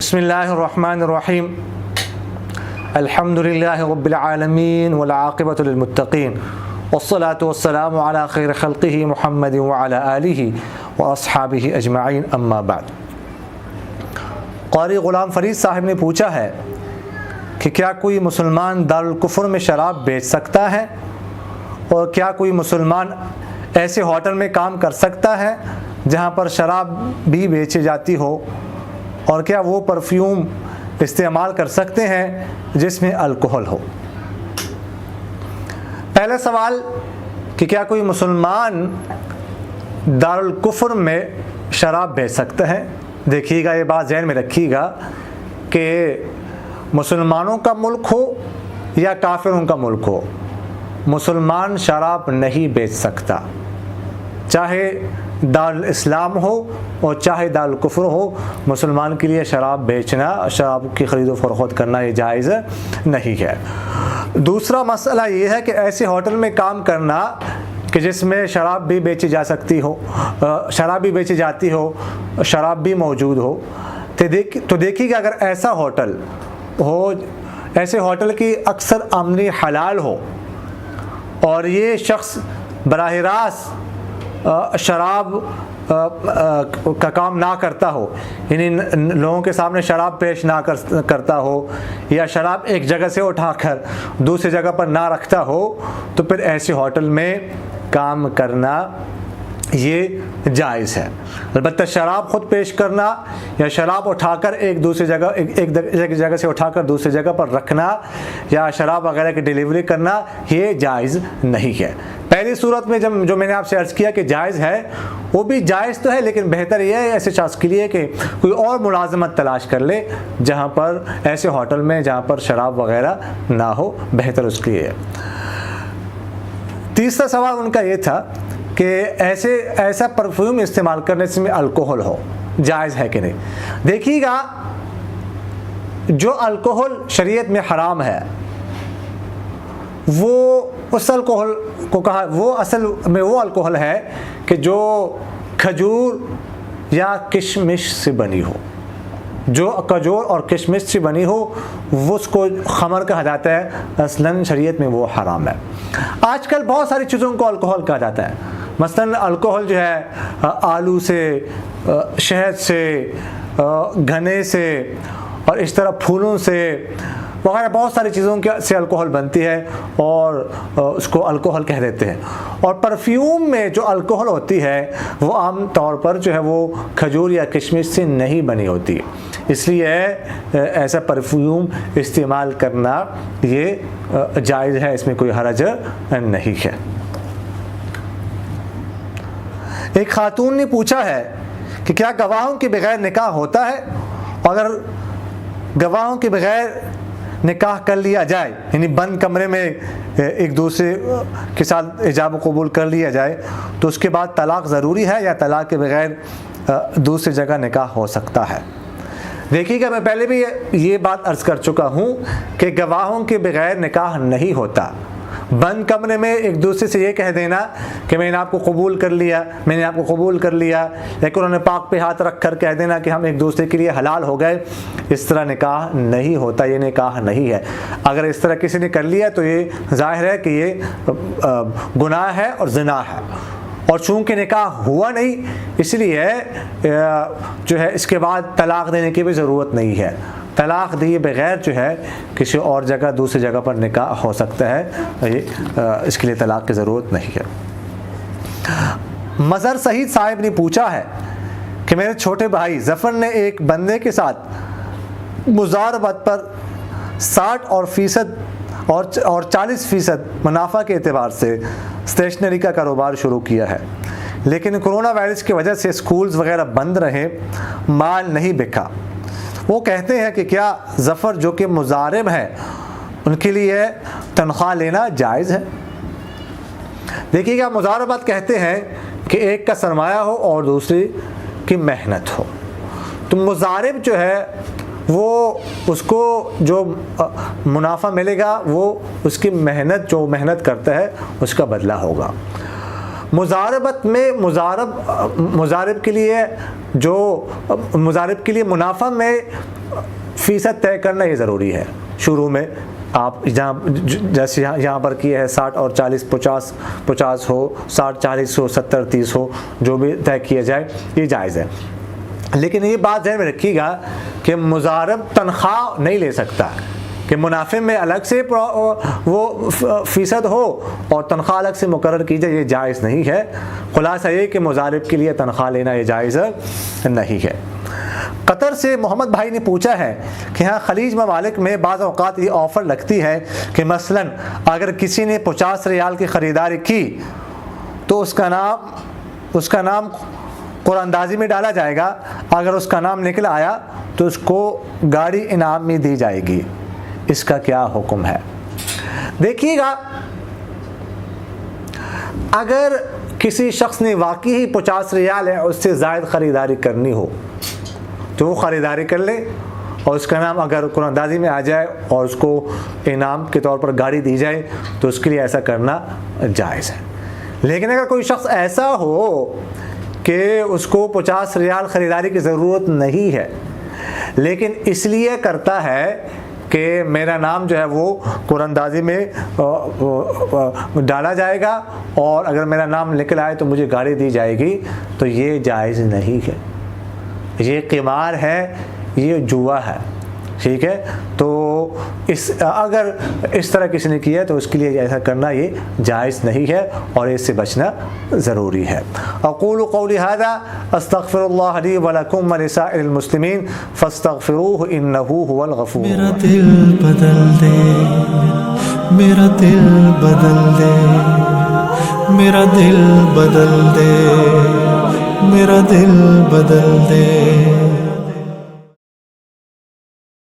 بسم اللہ الرحمن الرحیم الحمد للہ رب العالمین والعاقبۃ للمتقین والصلاة والسلام علی خیر خلقہ محمد وعلی آلہ واصحابہ اجمعین اما بعد۔ قاری غلام فرید صاحب نے پوچھا ہے کہ کیا کوئی مسلمان دارالکفر میں شراب بیچ سکتا ہے، اور کیا کوئی مسلمان ایسے ہوٹل میں کام کر سکتا ہے جہاں پر شراب بھی بیچی جاتی ہو، اور کیا وہ پرفیوم استعمال کر سکتے ہیں جس میں الکحل ہو؟ پہلا سوال کہ کیا کوئی مسلمان دارالکفر میں شراب بیچ سکتا ہے؟ دیکھیے گا، یہ بات ذہن میں رکھیے گا کہ مسلمانوں کا ملک ہو یا کافروں کا ملک ہو، مسلمان شراب نہیں بیچ سکتا، چاہے دارالاسلام ہو اور چاہے دارالکفر ہو۔ مسلمان کے لیے شراب بیچنا، شراب کی خرید و فروخت کرنا یہ جائز نہیں ہے۔ دوسرا مسئلہ یہ ہے کہ ایسے ہوٹل میں کام کرنا کہ جس میں شراب بھی بیچی جا سکتی ہو، شراب بھی بیچی جاتی ہو، شراب بھی موجود ہو، تو دیکھیے کہ اگر ایسا ہوٹل ہو، ایسے ہوٹل کی اکثر آمدنی حلال ہو اور یہ شخص براہ راست شراب کا کام نہ کرتا ہو، یعنی لوگوں کے سامنے شراب پیش نہ کرتا ہو، یا شراب ایک جگہ سے اٹھا کر دوسری جگہ پر نہ رکھتا ہو، تو پھر ایسے ہوٹل میں کام کرنا یہ جائز ہے۔ البتہ شراب خود پیش کرنا یا شراب اٹھا کر ایک جگہ سے اٹھا کر دوسری جگہ پر رکھنا یا شراب وغیرہ کی ڈیلیوری کرنا یہ جائز نہیں ہے۔ پہلی صورت میں جو میں نے آپ سے عرض کیا کہ جائز ہے، وہ بھی جائز تو ہے، لیکن بہتر یہ ہے ایسے شخص کے لیے کہ کوئی اور ملازمت تلاش کر لے جہاں پر ایسے ہوٹل میں جہاں پر شراب وغیرہ نہ ہو، بہتر اس کے لیے ہے۔ تیسرا سوال ان کا یہ تھا کہ ایسا پرفیوم استعمال کرنے سے میں الکحل ہو، جائز ہے کہ نہیں؟ دیکھیے گا، جو الکحل شریعت میں حرام ہے وہ اس الکحل کو کہا، وہ اصل میں وہ الکحل ہے کہ جو کھجور یا کشمش سے بنی ہو، جو کھجور اور کشمش سے بنی ہو وہ اس کو خمر کہا جاتا ہے، اصلاً شریعت میں وہ حرام ہے۔ آج کل بہت ساری چیزوں کو الکحل کہا جاتا ہے، مثلاً الکحل جو ہے آلو سے، شہد سے، گنے سے، اور اس طرح پھولوں سے وغیرہ بہت ساری چیزوں سے الکحل بنتی ہے اور اس کو الکحل کہہ دیتے ہیں۔ اور پرفیوم میں جو الکحل ہوتی ہے وہ عام طور پر جو ہے وہ کھجور یا کشمش سے نہیں بنی ہوتی، اس لیے ایسا پرفیوم استعمال کرنا یہ جائز ہے، اس میں کوئی حرج نہیں ہے۔ ایک خاتون نے پوچھا ہے کہ کیا گواہوں کے بغیر نکاح ہوتا ہے؟ اگر گواہوں کے بغیر نکاح کر لیا جائے، یعنی بند کمرے میں ایک دوسرے کے ساتھ ایجاب و قبول کر لیا جائے، تو اس کے بعد طلاق ضروری ہے یا طلاق کے بغیر دوسری جگہ نکاح ہو سکتا ہے؟ دیکھیے گا، میں پہلے بھی یہ بات عرض کر چکا ہوں کہ گواہوں کے بغیر نکاح نہیں ہوتا۔ بند کمرے میں ایک دوسرے سے یہ کہہ دینا کہ میں نے آپ کو قبول کر لیا، میں نے آپ کو قبول کر لیا، لیکن انہوں نے پاک پہ ہاتھ رکھ کر کہہ دینا کہ ہم ایک دوسرے کے لیے حلال ہو گئے، اس طرح نکاح نہیں ہوتا، یہ نکاح نہیں ہے۔ اگر اس طرح کسی نے کر لیا تو یہ ظاہر ہے کہ یہ گناہ ہے اور زنا ہے، اور چونکہ نکاح ہوا نہیں اس لیے جو ہے اس کے بعد طلاق دینے کی بھی ضرورت نہیں ہے۔ طلاق دیے بغیر جو ہے کسی اور جگہ دوسری جگہ پر نکاح ہو سکتا ہے، اس کے لیے طلاق کی ضرورت نہیں ہے۔ مظہر سعید صاحب نے پوچھا ہے کہ میرے چھوٹے بھائی ظفر نے ایک بندے کے ساتھ مزاربت پر 60% اور 40% منافع کے اعتبار سے اسٹیشنری کا کاروبار شروع کیا ہے، لیکن کرونا وائرس کی وجہ سے اسکولز وغیرہ بند رہے، مال نہیں بکا۔ وہ کہتے ہیں کہ کیا ظفر جو کہ مضارب ہے ان کے لیے تنخواہ لینا جائز ہے؟ دیکھیے گا، مضاربت کہتے ہیں کہ ایک کا سرمایہ ہو اور دوسری کی محنت ہو، تو مضارب جو ہے وہ اس کو جو منافع ملے گا وہ اس کی محنت، جو محنت کرتا ہے اس کا بدلہ ہوگا۔ مضاربت میں مضارب کے لیے منافع میں فیصد طے کرنا یہ ضروری ہے. شروع میں آپ جیسے یہاں پر کیا ہے 60 اور 40 50 ہو، 60 40 ہو، 70 30 ہو، جو بھی طے کیا جائے یہ جائز ہے. لیکن یہ بات ذہن میں رکھیے گا کہ مضارب تنخواہ نہیں لے سکتا کہ منافع میں الگ سے وہ فیصد ہو اور تنخواہ الگ سے مقرر کی جائے، یہ جائز نہیں ہے. خلاصہ یہ کہ مضارب کے لیے تنخواہ لینا یہ جائز نہیں ہے. قطر سے محمد بھائی نے پوچھا ہے کہ ہاں خلیج ممالک میں بعض اوقات یہ آفر لگتی ہے کہ مثلا اگر کسی نے 50 ریال کی خریداری کی تو اس کا نام قرآن اندازی میں ڈالا جائے گا. اگر اس کا نام نکل آیا تو اس کو گاڑی انعام میں دی جائے گی. اس کا کیا حکم ہے؟ دیکھیے گا، اگر کسی شخص نے واقعی ہی 50 ریال ہے اس سے زائد خریداری کرنی ہو تو وہ خریداری کر لے اور اس کا نام اگر قرآن اندازی میں آ جائے اور اس کو انعام کے طور پر گاڑی دی جائے تو اس کے لیے ایسا کرنا جائز ہے. لیکن اگر کوئی شخص ایسا ہو کہ اس کو 50 ریال خریداری کی ضرورت نہیں ہے لیکن اس لیے کرتا ہے کہ میرا نام جو ہے وہ قرآن اندازی میں ڈالا جائے گا اور اگر میرا نام نکل آئے تو مجھے گاڑی دی جائے گی، تو یہ جائز نہیں ہے. یہ قمار ہے، یہ جوا ہے. ٹھیک ہے، تو اگر اس طرح کسی نے کیا تو اس کے لیے ایسا کرنا یہ جائز نہیں ہے اور اس سے بچنا ضروری ہے. اقول قولی هذا استغفر الله لي ولكم ولسائر المسلمين فاستغفروه انه هو الغفور. میرا دل بدل دے، میرا دل بدل دے، میرا دل بدل دے، میرا دل بدل دے.